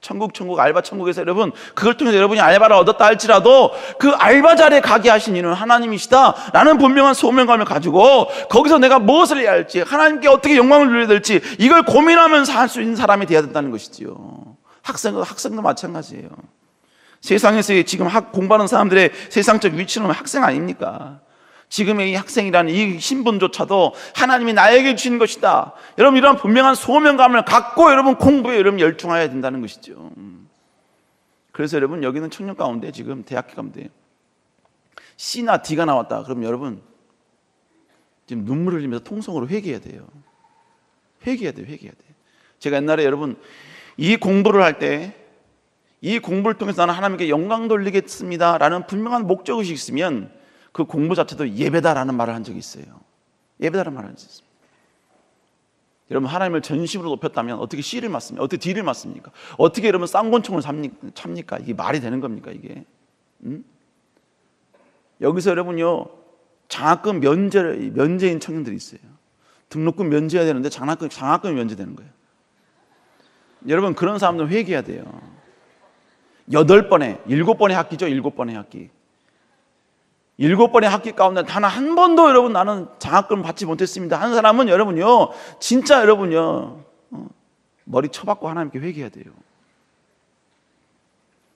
천국 알바 천국에서 여러분 그걸 통해서 여러분이 알바를 얻었다 할지라도 그 알바 자리에 가게 하신 이는 하나님이시다라는 분명한 소명감을 가지고 거기서 내가 무엇을 해야 할지, 하나님께 어떻게 영광을 누려야 될지 이걸 고민하면서 할 수 있는 사람이 되어야 된다는 것이지요. 학생도 마찬가지예요. 세상에서 지금 공부하는 사람들의 세상적 위치는 학생 아닙니까? 지금의 이 학생이라는 이 신분조차도 하나님이 나에게 주신 것이다. 여러분 이러한 분명한 소명감을 갖고 여러분 공부에 여러분 열중해야 된다는 것이죠. 그래서 여러분 여기는 청년 가운데 지금 대학교 가운데 C나 D가 나왔다. 그럼 여러분 지금 눈물을 흘리면서 통성으로 회개해야 돼요. 회개해야 돼요. 제가 옛날에 여러분 이 공부를 할 때 이 공부를 통해서 나는 하나님께 영광 돌리겠습니다 라는 분명한 목적의식이 있으면 그 공부 자체도 예배다라는 말을 한 적이 있어요. 예배다라는 말을 한 적이 있습니다. 여러분 하나님을 전심으로 높였다면 어떻게 C를 맞습니까? 어떻게 D를 맞습니까? 어떻게 여러분 쌍권총을 찹니까? 이게 말이 되는 겁니까 이게? 여기서 여러분요 장학금 면제인 청년들이 있어요. 등록금 면제해야 되는데 장학금이 면제되는 거예요. 여러분 그런 사람들 회개해야 돼요. 7번의 학기죠. 7번의 학기. 7번의 학기 가운데 단 한 번도 여러분 나는 장학금 받지 못했습니다 하는 사람은 여러분요 진짜 여러분요 머리 쳐박고 하나님께 회개해야 돼요.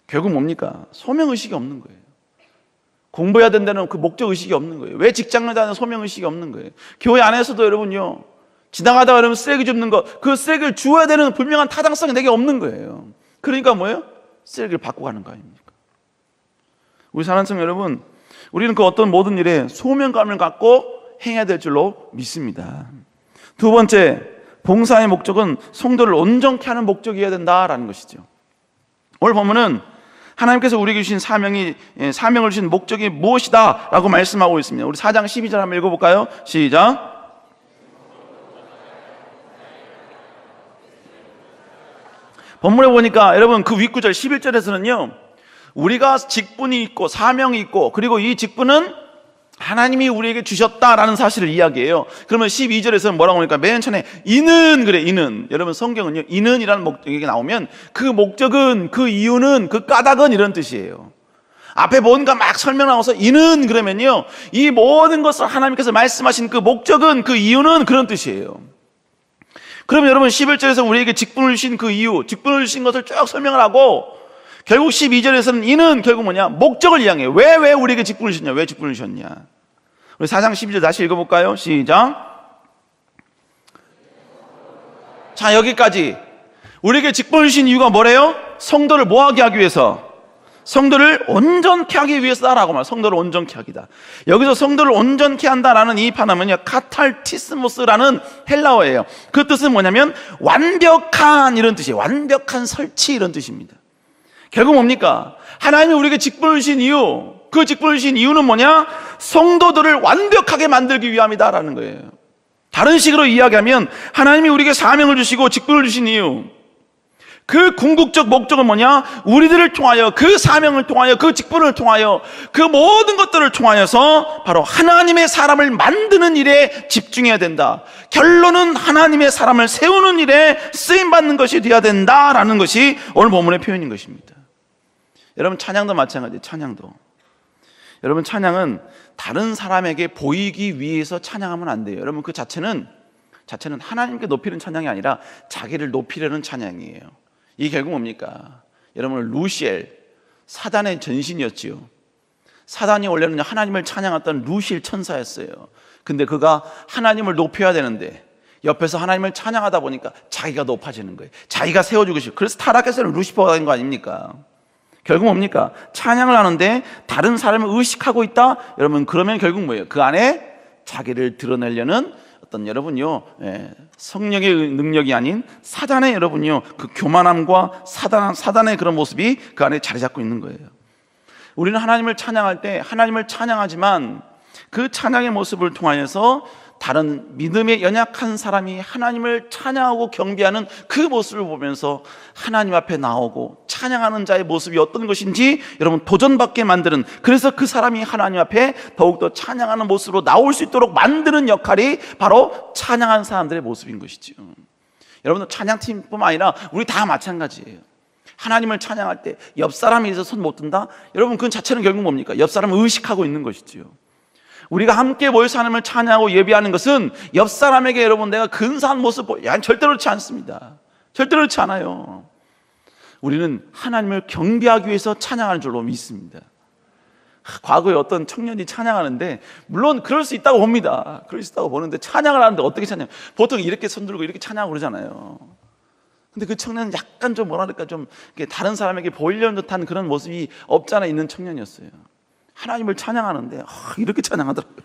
결국 뭡니까? 소명의식이 없는 거예요. 공부해야 된다는 그 목적의식이 없는 거예요. 왜 직장을 다니는 소명의식이 없는 거예요. 교회 안에서도 여러분요 지나가다가 여러분 쓰레기 줍는 거, 그 쓰레기를 주어야 되는 분명한 타당성이 내게 없는 거예요. 그러니까 뭐예요? 쓰레기를 받고 가는 거 아닙니까? 우리 사랑하는 여러분, 우리는 그 어떤 모든 일에 소명감을 갖고 행해야 될 줄로 믿습니다. 두 번째, 봉사의 목적은 성도를 온전케 하는 목적이어야 된다라는 것이죠. 오늘 보면은 하나님께서 우리에게 주신 사명을 주신 목적이 무엇이다 라고 말씀하고 있습니다. 우리 4장 12절 한번 읽어볼까요? 시작. 본문에 보니까 여러분 그 윗구절 11절에서는요 우리가 직분이 있고 사명이 있고 그리고 이 직분은 하나님이 우리에게 주셨다라는 사실을 이야기해요. 그러면 12절에서는 뭐라고 하니까 맨 처음에 이는 여러분 성경은요 이는이라는 목적이 나오면 그 목적은 그 이유는 그 까닭은 이런 뜻이에요. 앞에 뭔가 막 설명 나와서 이는 그러면요 이 모든 것을 하나님께서 말씀하신 그 목적은 그 이유는 그런 뜻이에요. 그러면 여러분 11절에서 우리에게 직분을 주신 그 이유, 직분을 주신 것을 쭉 설명을 하고 결국 12절에서는 이는 결국 뭐냐? 목적을 이야기해요. 왜 우리에게 직분을 주셨냐? 왜 직분을 주셨냐? 우리 4장 12절 다시 읽어볼까요? 시작. 자, 여기까지 우리에게 직분을 주신 이유가 뭐래요? 성도를 뭐하게 하기 위해서? 성도를 온전케 하기 위해서다라고 말해요. 성도를 온전케 하기다. 여기서 성도를 온전케 한다라는 이 단어는요 카탈티스모스라는 헬라어예요. 그 뜻은 뭐냐면 완벽한 이런 뜻이에요. 완벽한 설치 이런 뜻입니다. 결국 뭡니까? 하나님이 우리에게 직분을 주신 이유, 그 직분을 주신 이유는 뭐냐? 성도들을 완벽하게 만들기 위함이다라는 거예요. 다른 식으로 이야기하면 하나님이 우리에게 사명을 주시고 직분을 주신 이유, 그 궁극적 목적은 뭐냐? 우리들을 통하여, 그 사명을 통하여, 그 직분을 통하여, 그 모든 것들을 통하여서 바로 하나님의 사람을 만드는 일에 집중해야 된다. 결론은 하나님의 사람을 세우는 일에 쓰임받는 것이 되어야 된다라는 것이 오늘 본문의 표현인 것입니다. 여러분 찬양도 마찬가지예요. 찬양도 여러분 찬양은 다른 사람에게 보이기 위해서 찬양하면 안 돼요. 여러분 그 자체는 하나님께 높이는 찬양이 아니라 자기를 높이려는 찬양이에요. 이 결국 뭡니까? 여러분 루시엘, 사단의 전신이었지요. 사단이 원래는 하나님을 찬양했던 루시엘 천사였어요. 근데 그가 하나님을 높여야 되는데 옆에서 하나님을 찬양하다 보니까 자기가 높아지는 거예요. 자기가 세워주고 싶어요. 그래서 타락해서는 루시퍼가 된 거 아닙니까? 결국 뭡니까? 찬양을 하는데 다른 사람을 의식하고 있다? 여러분 그러면 결국 뭐예요? 그 안에 자기를 드러내려는 어떤 여러분요, 성령의 능력이 아닌 사단의 여러분요, 그 교만함과 사단의 그런 모습이 그 안에 자리 잡고 있는 거예요. 우리는 하나님을 찬양할 때 하나님을 찬양하지만 그 찬양의 모습을 통하여서 다른 믿음에 연약한 사람이 하나님을 찬양하고 경배하는 그 모습을 보면서 하나님 앞에 나오고 찬양하는 자의 모습이 어떤 것인지 여러분 도전받게 만드는, 그래서 그 사람이 하나님 앞에 더욱더 찬양하는 모습으로 나올 수 있도록 만드는 역할이 바로 찬양하는 사람들의 모습인 것이죠. 여러분들 찬양팀뿐만 아니라 우리 다 마찬가지예요. 하나님을 찬양할 때 옆 사람이 있어서 손 못 든다? 여러분 그 자체는 결국 뭡니까? 옆 사람을 의식하고 있는 것이지요. 우리가 함께 모여서 하나님을 찬양하고 예배하는 것은 옆 사람에게 여러분 내가 근사한 모습 절대로 그렇지 않습니다. 절대로 그렇지 않아요. 우리는 하나님을 경배하기 위해서 찬양하는 줄로 믿습니다. 과거에 어떤 청년이 찬양하는데, 물론 그럴 수 있다고 봅니다. 그럴 수 있다고 보는데 찬양을 하는데 어떻게 찬양? 보통 이렇게 손 들고 이렇게 찬양하고 그러잖아요. 근데 그 청년은 약간 좀 뭐랄까 좀 다른 사람에게 보이려는 듯한 그런 모습이 없지 않아 있는 청년이었어요. 하나님을 찬양하는데 이렇게 찬양하더라고요.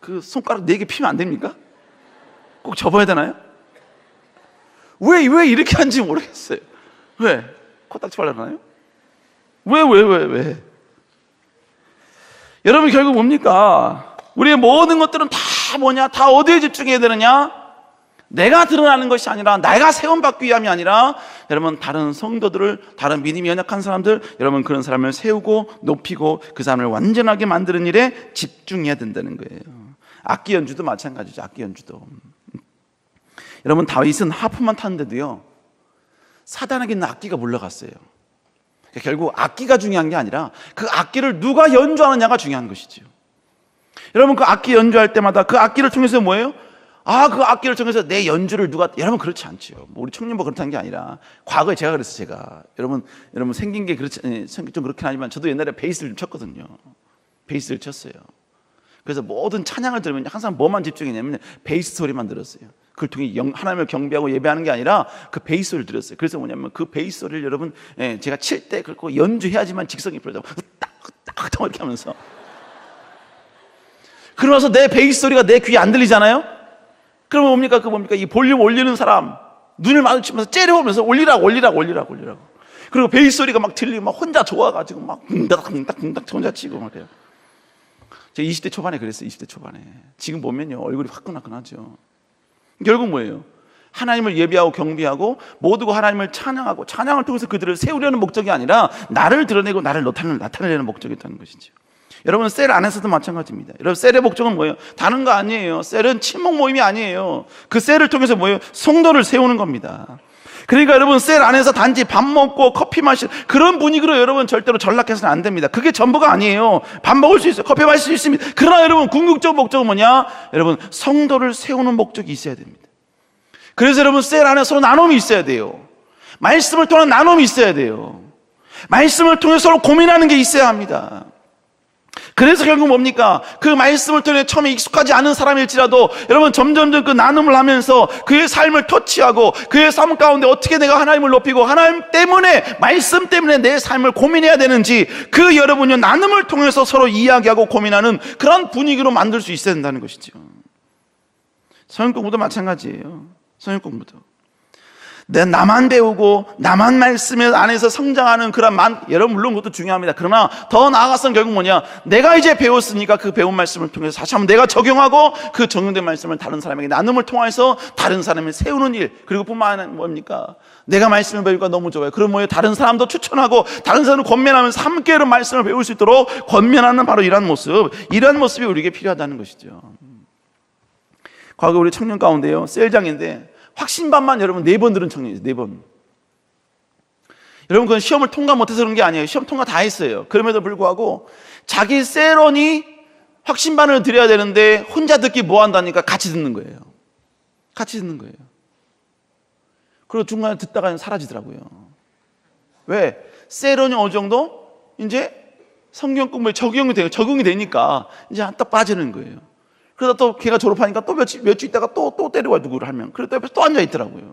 그 손가락 4개 피면 안 됩니까? 꼭 접어야 되나요? 왜 이렇게 하는지 모르겠어요. 왜? 코딱지 발라나요? 왜? 여러분 결국 뭡니까? 우리의 모든 것들은 다 뭐냐? 다 어디에 집중해야 되느냐? 내가 드러나는 것이 아니라, 내가 세움받기 위함이 아니라, 여러분 다른 성도들을, 다른 믿음이 연약한 사람들, 여러분 그런 사람을 세우고 높이고 그 사람을 완전하게 만드는 일에 집중해야 된다는 거예요. 악기 연주도 마찬가지죠. 악기 연주도 여러분 다윗은 하프만 탔는데도요 사단에게 있는 악기가 물러갔어요. 결국 악기가 중요한 게 아니라 그 악기를 누가 연주하느냐가 중요한 것이죠. 여러분 그 악기 연주할 때마다 그 악기를 통해서 뭐예요? 그 악기를 통해서 내 연주를 여러분 그렇지 않죠. 우리 청년부 그렇다는 게 아니라, 과거에 제가 그랬어요. 여러분 생긴 게 좀 그렇긴 하지만 저도 옛날에 베이스를 좀 쳤거든요. 베이스를 쳤어요. 그래서 모든 찬양을 들으면 항상 뭐만 집중했냐면 베이스 소리만 들었어요. 그걸 통해 하나님을 경배하고 예배하는 게 아니라 그 베이스 소리를 들었어요. 그래서 뭐냐면 그 베이스 소리를 여러분 제가 칠 때 그렇고 연주해야지만 직성이 풀려서 딱 이렇게 하면서, 그러면서 내 베이스 소리가 내 귀에 안 들리잖아요. 그러면 뭡니까? 이 볼륨 올리는 사람 눈을 마주치면서 째려보면서 올리라고. 그리고 베이스 소리가 막 들리고 막 혼자 좋아가지고 막 쿵닥 혼자 치고 말이에요. 제가 20대 초반에 그랬어요. 20대 초반에. 지금 보면요 얼굴이 화끈화끈하죠. 결국 뭐예요? 하나님을 예배하고 경배하고 모두가 하나님을 찬양하고, 찬양을 통해서 그들을 세우려는 목적이 아니라 나를 드러내고 나를 나타내려는 목적이 있다는 것이죠. 여러분 셀 안에서도 마찬가지입니다. 여러분 셀의 목적은 뭐예요? 다른 거 아니에요. 셀은 친목 모임이 아니에요. 그 셀을 통해서 뭐예요? 성도를 세우는 겁니다. 그러니까 여러분 셀 안에서 단지 밥 먹고 커피 마시는 그런 분위기로 여러분 절대로 전락해서는 안 됩니다. 그게 전부가 아니에요. 밥 먹을 수 있어요. 커피 마실 수 있습니다. 그러나 여러분 궁극적 목적은 뭐냐? 여러분 성도를 세우는 목적이 있어야 됩니다. 그래서 여러분 셀 안에 서로 나눔이 있어야 돼요. 말씀을 통한 나눔이 있어야 돼요. 말씀을 통해 서로 고민하는 게 있어야 합니다. 그래서 결국 뭡니까? 그 말씀을 통해 처음에 익숙하지 않은 사람일지라도 여러분 점점점 그 나눔을 하면서 그의 삶을 터치하고 그의 삶 가운데 어떻게 내가 하나님을 높이고 하나님 때문에, 말씀 때문에 내 삶을 고민해야 되는지, 그 여러분이 나눔을 통해서 서로 이야기하고 고민하는 그런 분위기로 만들 수 있어야 된다는 것이죠. 성경 공부도 마찬가지예요. 성경 공부도 나만 배우고 나만 말씀 안에서 성장하는 그런 여러분 물론 그것도 중요합니다. 그러나 더 나아가서는 결국 뭐냐? 내가 이제 배웠으니까 그 배운 말씀을 통해서 다시 한번 내가 적용하고 그 적용된 말씀을 다른 사람에게 나눔을 통해서 다른 사람을 세우는 일. 그리고 뿐만 아니라 뭡니까? 내가 말씀을 배우니까 너무 좋아요. 그럼 뭐예요? 다른 사람도 추천하고 다른 사람을 권면하면서 함께 이런 말씀을 배울 수 있도록 권면하는 바로 이런 모습이 우리에게 필요하다는 것이죠. 과거 우리 청년 가운데요 셀장인데 확신반만 여러분 4번 들은 청년이에요. 4번. 여러분 그건 시험을 통과 못해서 그런 게 아니에요. 시험 통과 다 했어요. 그럼에도 불구하고 자기 셀원이 확신반을 드려야 되는데 혼자 듣기 뭐 한다니까 같이 듣는 거예요. 그리고 중간에 듣다가 사라지더라고요. 왜? 셀원이 어느 정도 이제 성경 공부에 적용이 되니까 이제 딱 빠지는 거예요. 그러다 또 걔가 졸업하니까 또 몇 주 있다가 또 데려와 누구를 하면, 그래도 옆에 또 앉아 있더라고요.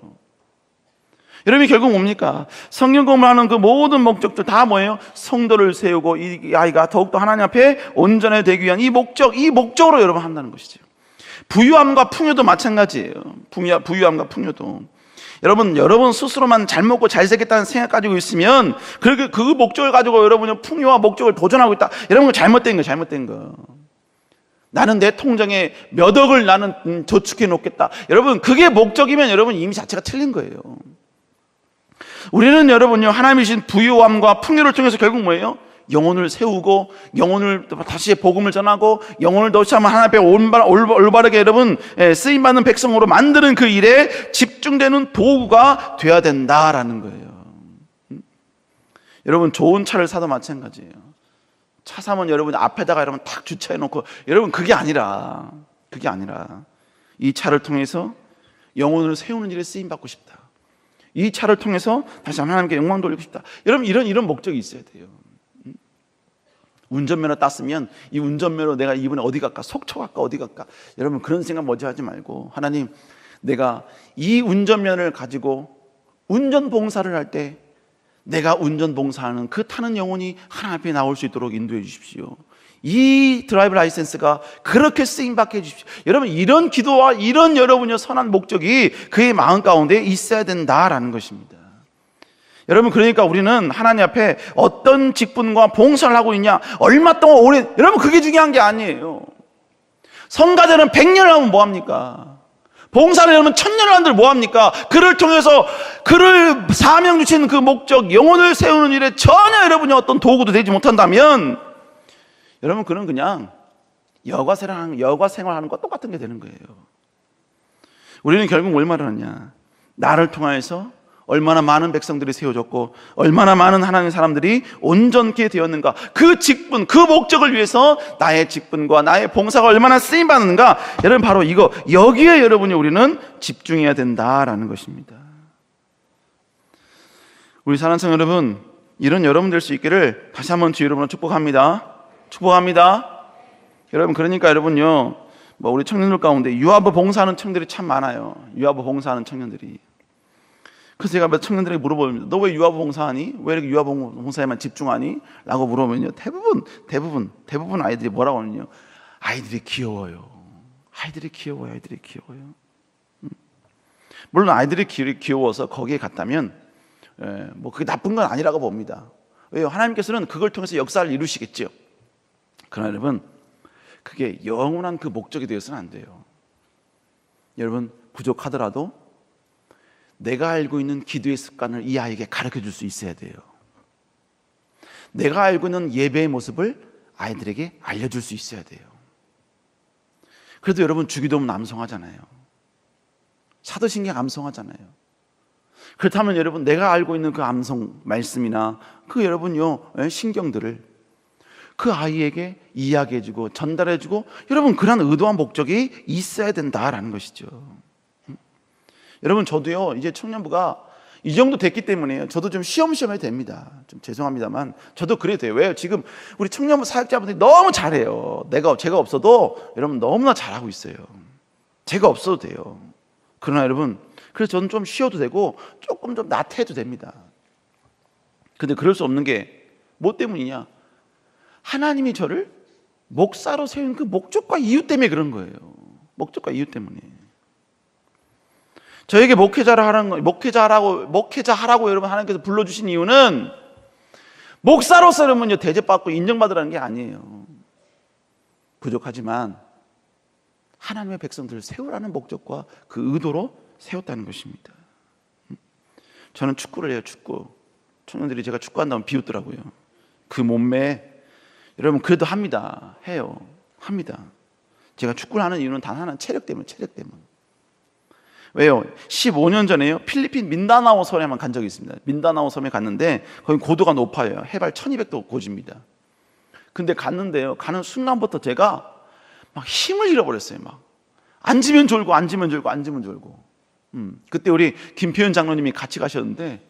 여러분이 결국 뭡니까? 성경 공부하는 그 모든 목적들 다 뭐예요? 성도를 세우고 이 아이가 더욱더 하나님 앞에 온전해 되기 위한 이 목적으로 여러분 한다는 것이죠. 부유함과 풍요도 마찬가지예요. 부유함과 풍요도. 여러분 스스로만 잘 먹고 잘 살겠다는 생각 가지고 있으면 그 목적을 가지고 여러분이 풍요와 목적을 도전하고 있다. 여러분 잘못된 거. 나는 내 통장에 몇 억을 나는 저축해 놓겠다. 여러분 그게 목적이면 여러분 이미 자체가 틀린 거예요. 우리는 여러분요 하나님이 주신 부유함과 풍요를 통해서 결국 뭐예요? 영혼을 세우고 영혼을 다시 복음을 전하고 영혼을 다시 한번 하나님 앞에 올바르게 여러분 쓰임받는 백성으로 만드는 그 일에 집중되는 도구가 돼야 된다라는 거예요. 여러분 좋은 차를 사도 마찬가지예요. 차 사면 여러분 앞에다가 여러분 탁 주차해 놓고 여러분 그게 아니라 이 차를 통해서 영혼을 세우는 일에 쓰임받고 싶다. 이 차를 통해서 다시 하나님께 영광 돌리고 싶다. 여러분 이런 목적이 있어야 돼요. 운전면허 땄으면 이 운전면허 내가 이번에 어디 갈까? 속초 갈까? 어디 갈까? 여러분 그런 생각 먼저 하지 말고 하나님 내가 이 운전면허를 가지고 운전 봉사를 할 때 내가 운전 봉사하는 그 타는 영혼이 하나님 앞에 나올 수 있도록 인도해 주십시오. 이 드라이브 라이센스가 그렇게 쓰임받게 해주십시오. 여러분 이런 기도와 이런 여러분의 선한 목적이 그의 마음 가운데 있어야 된다라는 것입니다. 여러분 그러니까 우리는 하나님 앞에 어떤 직분과 봉사를 하고 있냐, 얼마 동안 오래, 여러분 그게 중요한 게 아니에요. 성가대는 100년을 하면 뭐합니까? 봉사를 하면 1000년을 한들 뭐합니까? 그를 통해서 그를 사명 주신 그 목적, 영혼을 세우는 일에 전혀 여러분이 어떤 도구도 되지 못한다면 여러분 그는 그냥 여가 생활하는 것과 똑같은 게 되는 거예요. 우리는 결국 뭘 말하느냐, 나를 통하여서 얼마나 많은 백성들이 세워졌고 얼마나 많은 하나님의 사람들이 온전케 되었는가, 그 직분, 그 목적을 위해서 나의 직분과 나의 봉사가 얼마나 쓰임받는가, 여러분 바로 여기에 여러분이 우리는 집중해야 된다라는 것입니다. 우리 사랑하는 성도 여러분, 이런 여러분 될 수 있기를 다시 한번 주의 여러분을 축복합니다. 여러분 그러니까 여러분요 우리 청년들 가운데 유아부 봉사하는 청년들이 참 많아요. 유아부 봉사하는 청년들이. 그래서 제가 청년들에게 물어봅니다. 너 왜 유아부 봉사하니? 왜 이렇게 유아부 봉사에만 집중하니? 라고 물어보면요 대부분 아이들이 뭐라고 하느냐, 아이들이 귀여워요. 물론 아이들이 귀여워서 거기에 갔다면 그게 나쁜 건 아니라고 봅니다. 왜요? 하나님께서는 그걸 통해서 역사를 이루시겠죠. 그러나 여러분 그게 영원한 그 목적이 되어서는 안 돼요. 여러분 부족하더라도 내가 알고 있는 기도의 습관을 이 아이에게 가르쳐 줄 수 있어야 돼요. 내가 알고 있는 예배의 모습을 아이들에게 알려줄 수 있어야 돼요. 그래도 여러분 주기도문 암송하잖아요. 사도신경 암송하잖아요. 그렇다면 여러분 내가 알고 있는 그 암송 말씀이나 그 여러분요 신경들을 그 아이에게 이야기해주고 전달해주고, 여러분 그런 의도와 목적이 있어야 된다라는 것이죠. 여러분 저도요 이제 청년부가 이 정도 됐기 때문에요, 저도 좀 쉬엄쉬엄 해도 됩니다. 좀 죄송합니다만 저도 그래도 돼요. 왜요? 지금 우리 청년부 사역자분들이 너무 잘해요. 제가 없어도 여러분 너무나 잘하고 있어요. 제가 없어도 돼요. 그러나 여러분 그래서 저는 좀 쉬어도 되고 조금 좀 나태해도 됩니다. 근데 그럴 수 없는 게 뭐 때문이냐, 하나님이 저를 목사로 세운 그 목적과 이유 때문에 그런 거예요. 목적과 이유 때문에. 저에게 목회자 하라고 여러분 하나님께서 불러주신 이유는 목사로서 여러분요 대접받고 인정받으라는 게 아니에요. 부족하지만 하나님의 백성들을 세우라는 목적과 그 의도로 세웠다는 것입니다. 저는 축구를 해요. 축구. 청년들이 제가 축구한다면 비웃더라고요. 그 몸매에 여러분 그래도 합니다. 제가 축구를 하는 이유는 단 하나, 체력 때문에. 왜요? 15년 전에요 필리핀 민다나오 섬에만 간 적이 있습니다. 민다나오 섬에 갔는데 거기 고도가 높아요. 해발 1200도 고지입니다. 근데 갔는데요, 가는 순간부터 제가 막 힘을 잃어버렸어요. 막 앉으면 졸고. 그때 우리 김표현 장로님이 같이 가셨는데,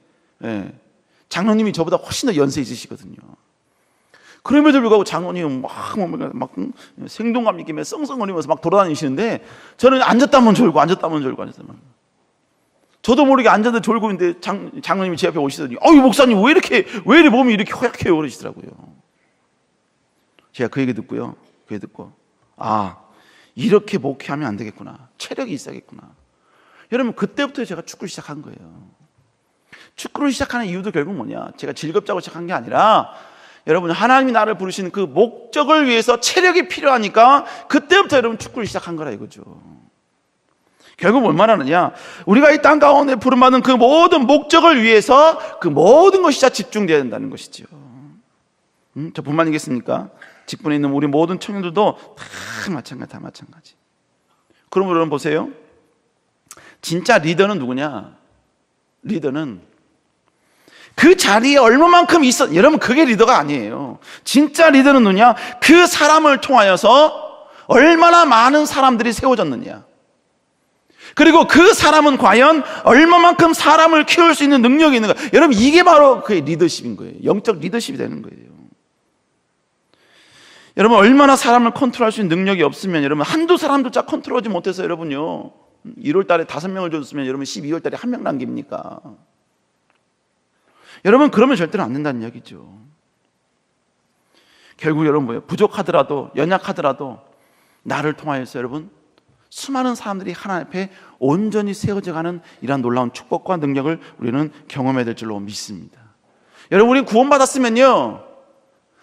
장로님이 저보다 훨씬 더 연세 있으시거든요. 그럼에도 불구하고 장로님은 막 생동감 있게 썽썽거리면서 막 돌아다니시는데 저는 앉았다면 졸고. 저도 모르게 앉았는데 졸고 있는데 장로님이 제 앞에 오시더니 목사님 왜 이렇게 몸이 이렇게 허약해요 그러시더라고요. 제가 그 얘기 듣고요. 그 얘기 듣고 이렇게 목회하면 안 되겠구나. 체력이 있어야겠구나. 여러분 그때부터 제가 축구를 시작한 거예요. 축구를 시작하는 이유도 결국 뭐냐? 제가 즐겁자고 시작한 게 아니라 여러분 하나님이 나를 부르신 그 목적을 위해서 체력이 필요하니까 그때부터 여러분 축구를 시작한 거라 이거죠. 결국 뭘 말하느냐? 우리가 이 땅 가운데 부름받은 그 모든 목적을 위해서 그 모든 것이 다 집중되어야 된다는 것이죠. 저뿐만이겠습니까? 직분에 있는 우리 모든 청년들도 다 마찬가지. 그럼 여러분 보세요. 진짜 리더는 누구냐? 리더는 그 자리에 얼마만큼 있어. 여러분 그게 리더가 아니에요. 진짜 리더는 누구냐? 그 사람을 통하여서 얼마나 많은 사람들이 세워졌느냐. 그리고 그 사람은 과연 얼마만큼 사람을 키울 수 있는 능력이 있는가. 여러분 이게 바로 그의 리더십인 거예요. 영적 리더십이 되는 거예요. 여러분 얼마나 사람을 컨트롤할 수 있는 능력이 없으면 여러분 한두 사람도 쫙 컨트롤하지 못해서 여러분요 1월 달에 5명을 줬으면 여러분 12월 달에 1명 남깁니까? 여러분 그러면 절대로 안 된다는 이야기죠. 결국 여러분 뭐예요? 부족하더라도 연약하더라도 나를 통하여서 여러분 수많은 사람들이 하나님 앞에 온전히 세워져가는 이러한 놀라운 축복과 능력을 우리는 경험해야 될 줄로 믿습니다. 여러분 우리 구원받았으면요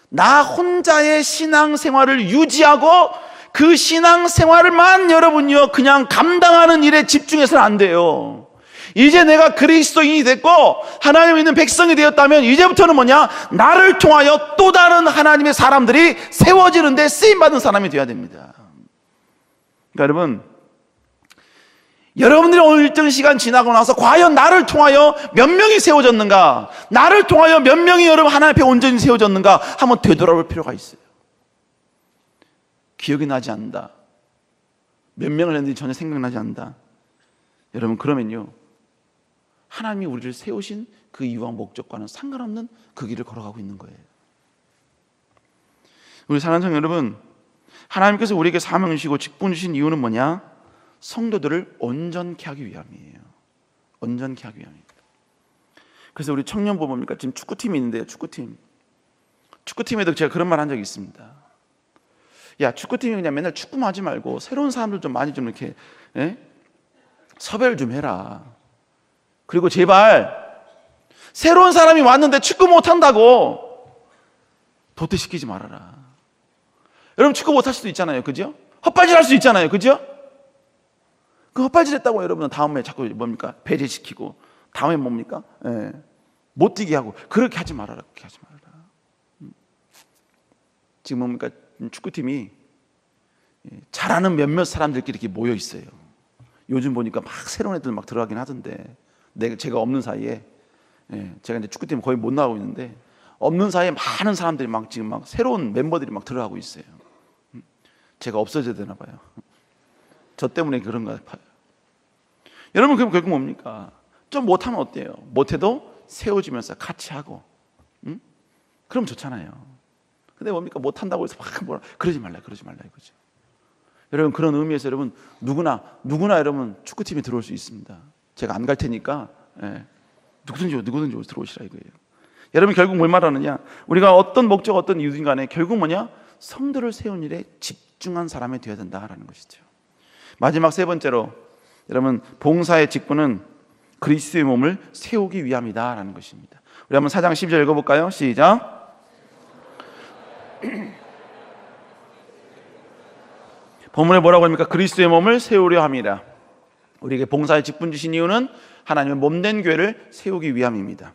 나 혼자의 신앙생활을 유지하고 그 신앙생활만 여러분요 그냥 감당하는 일에 집중해서는 안 돼요. 이제 내가 그리스도인이 됐고 하나님 있는 백성이 되었다면 이제부터는 뭐냐? 나를 통하여 또 다른 하나님의 사람들이 세워지는데 쓰임받은 사람이 되어야 됩니다. 그러니까 여러분 여러분들이 오늘 일정 시간 지나고 나서 과연 나를 통하여 몇 명이 세워졌는가? 나를 통하여 몇 명이 여러분 하나님 앞에 온전히 세워졌는가? 한번 되돌아볼 필요가 있어요. 기억이 나지 않는다. 몇 명을 했는지 전혀 생각나지 않는다. 여러분 그러면요 하나님이 우리를 세우신 그 이유와 목적과는 상관없는 그 길을 걸어가고 있는 거예요. 우리 사랑하는 성도 여러분, 하나님께서 우리에게 사명을 주시고 직분 주신 이유는 뭐냐? 성도들을 온전케 하기 위함이에요. 온전케 하기 위함입니다. 그래서 우리 청년부 뭡니까? 지금 축구팀이 있는데요. 축구팀에도 제가 그런 말 한 적이 있습니다. 야, 축구팀이 그냥 맨날 축구만 하지 말고 새로운 사람들 좀 많이 좀 이렇게 섭외를 좀 해라. 그리고 제발 새로운 사람이 왔는데 축구 못한다고 도태시키지 말아라. 여러분 축구 못할 수도 있잖아요. 그죠? 헛발질할 수 있잖아요. 그죠? 그 헛발질했다고 여러분은 다음에 자꾸 뭡니까? 배제시키고 다음에 뭡니까? 못 뛰게 하고 그렇게 하지 말아라. 그렇게 하지 말아라. 지금 뭡니까? 축구팀이 잘하는 몇몇 사람들끼리 이렇게 모여 있어요. 요즘 보니까 막 새로운 애들 막 들어가긴 하던데 제가 없는 사이에 제가 이제 축구팀 거의 못 나가고 있는데 없는 사이에 많은 사람들이 막 지금 막 새로운 멤버들이 막 들어가고 있어요. 제가 없어져야 되나 봐요. 저 때문에 그런가 봐요. 여러분 그럼 결국 뭡니까? 좀 못하면 어때요? 못해도 세워지면서 같이 하고 그럼 좋잖아요. 근데 뭡니까? 못한다고 해서 막 뭐라 그러지 말라 이거죠. 여러분 그런 의미에서 여러분 누구나 여러분 축구팀에 들어올 수 있습니다. 제가 안 갈 테니까 누구든지 들어오시라 이거예요. 여러분 결국 뭘 말하느냐? 우리가 어떤 목적 어떤 이유든 간에 결국 뭐냐? 성도를 세운 일에 집중한 사람이 되어야 된다라는 것이죠. 마지막 세 번째로 여러분 봉사의 직분은 그리스도의 몸을 세우기 위함이다라는 것입니다. 우리 한번 4장 12절 읽어볼까요? 시작. 본문에 뭐라고 합니까? 그리스도의 몸을 세우려 함이라. 우리에게 봉사의 직분 주신 이유는 하나님의 몸된 교회를 세우기 위함입니다.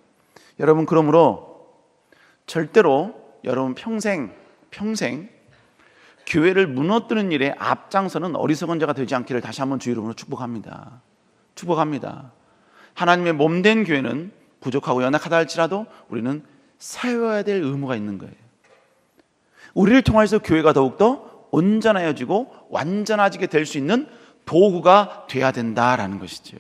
여러분 그러므로 절대로 여러분 평생 교회를 무너뜨리는 일에 앞장서는 어리석은 자가 되지 않기를 다시 한번 주의 이름으로 축복합니다. 하나님의 몸된 교회는 부족하고 연약하다 할지라도 우리는 세워야 될 의무가 있는 거예요. 우리를 통해서 교회가 더욱더 온전해지고 완전해지게 될 수 있는 도구가 돼야 된다라는 것이죠.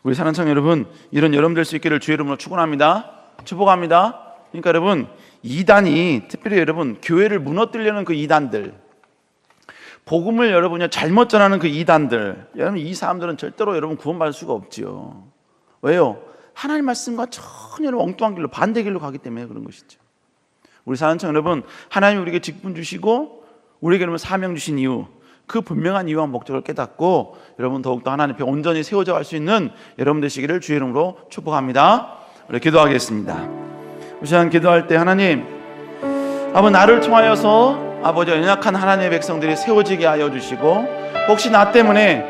우리 사랑하는 청년 여러분, 이런 여러분 될 수 있기를 주의 이름으로 축원합니다. 축복합니다. 그러니까 여러분 이단이 특별히 여러분 교회를 무너뜨리려는 그 이단들 복음을 여러분이 잘못 전하는 그 이단들, 여러분 이 사람들은 절대로 여러분 구원받을 수가 없지요. 왜요? 하나님 말씀과 전혀 엉뚱한 길로, 반대 길로 가기 때문에 그런 것이죠. 우리 사랑하는 여러분, 하나님이 우리에게 직분 주시고 우리에게 여러분 사명 주신 이유, 그 분명한 이유와 목적을 깨닫고 여러분 더욱더 하나님 앞에 온전히 세워져 갈 수 있는 여러분 되시기를 주의 이름으로 축복합니다. 우리 기도하겠습니다. 우리 시간 기도할 때 하나님, 아버지 나를 통하여서 아버지 연약한 하나님의 백성들이 세워지게 하여 주시고, 혹시 나 때문에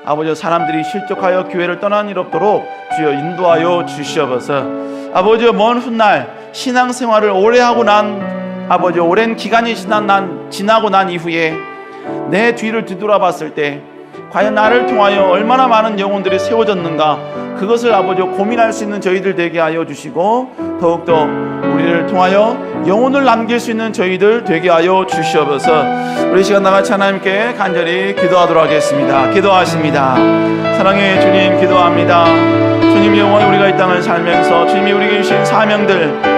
아버지 사람들이 실족하여 교회를 떠난 일 없도록 주여 인도하여 주시옵소서. 아버지 먼 훗날 신앙생활을 오래 하고 난 아버지 오랜 기간이 지나고 난 이후에 내 뒤를 뒤돌아봤을 때 과연 나를 통하여 얼마나 많은 영혼들이 세워졌는가, 그것을 아버지 고민할 수 있는 저희들 되게 하여 주시고, 더욱더 우리를 통하여 영혼을 남길 수 있는 저희들 되게 하여 주시옵소서. 우리 시간 나같이 하나님께 간절히 기도하도록 하겠습니다. 기도하십니다. 사랑의 주님, 기도합니다. 주님, 영원히 우리가 이 땅을 살면서 주님이 우리에게 주신 사명들,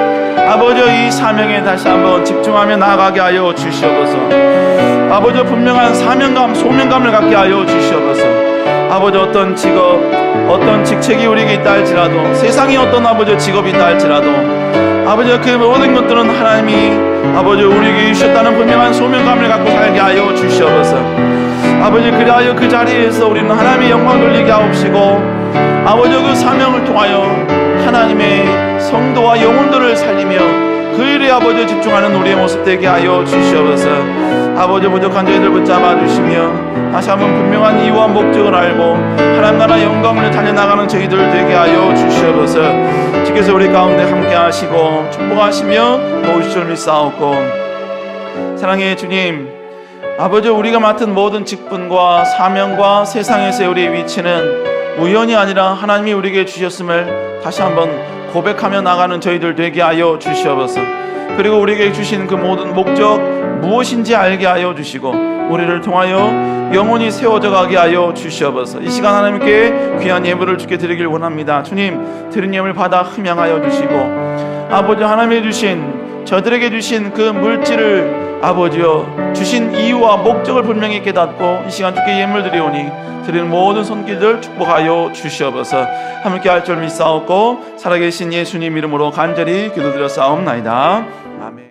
아버지 이 사명에 다시 한번 집중하며 나아가게 하여 주시옵소서. 아버지 분명한 사명감, 소명감을 갖게 하여 주시옵소서. 아버지 어떤 직업, 어떤 직책이 우리에게 있다 할지라도, 세상에 어떤 아버지 직업이 있다 할지라도, 아버지 그 모든 것들은 하나님이 아버지 우리에게 주셨다는 분명한 소명감을 갖고 살게 하여 주시옵소서. 아버지 그리하여 그 자리에서 우리는 하나님의 영광 돌리게 하옵시고, 아버지 그 사명을 통하여 하나님의 성도와 영혼들을 살리며 그 일에 아버지 집중하는 우리의 모습 되게 하여 주시옵소서. 아버지 부족한 저희들 붙잡아 주시며 다시 한번 분명한 이유와 목적을 알고 하나님 나라 영광을 달려나가는 저희들 되게 하여 주시옵소서. 주께서 우리 가운데 함께 하시고 축복하시며 도우실 줄 믿사옵고, 사랑의 주님, 아버지 우리가 맡은 모든 직분과 사명과 세상에서의 우리의 위치는 우연이 아니라 하나님이 우리에게 주셨음을 다시 한번 고백하며 나가는 저희들 되게 하여 주시옵소서. 그리고 우리에게 주신 그 모든 목적 무엇인지 알게 하여 주시고 우리를 통하여 영혼이 세워져 가게 하여 주시옵소서. 이 시간 하나님께 귀한 예물을 주께 드리길 원합니다. 주님, 드린 예물 받아 흠양하여 주시고, 아버지 하나님이 주신 저들에게 주신 그 물질을 아버지여 주신 이유와 목적을 분명히 깨닫고 이 시간 주께 예물 드리오니 드리는 모든 손길들 축복하여 주시옵소서. 함께 할 줄 믿사옵고 살아계신 예수님 이름으로 간절히 기도드렸사옵나이다. 아멘.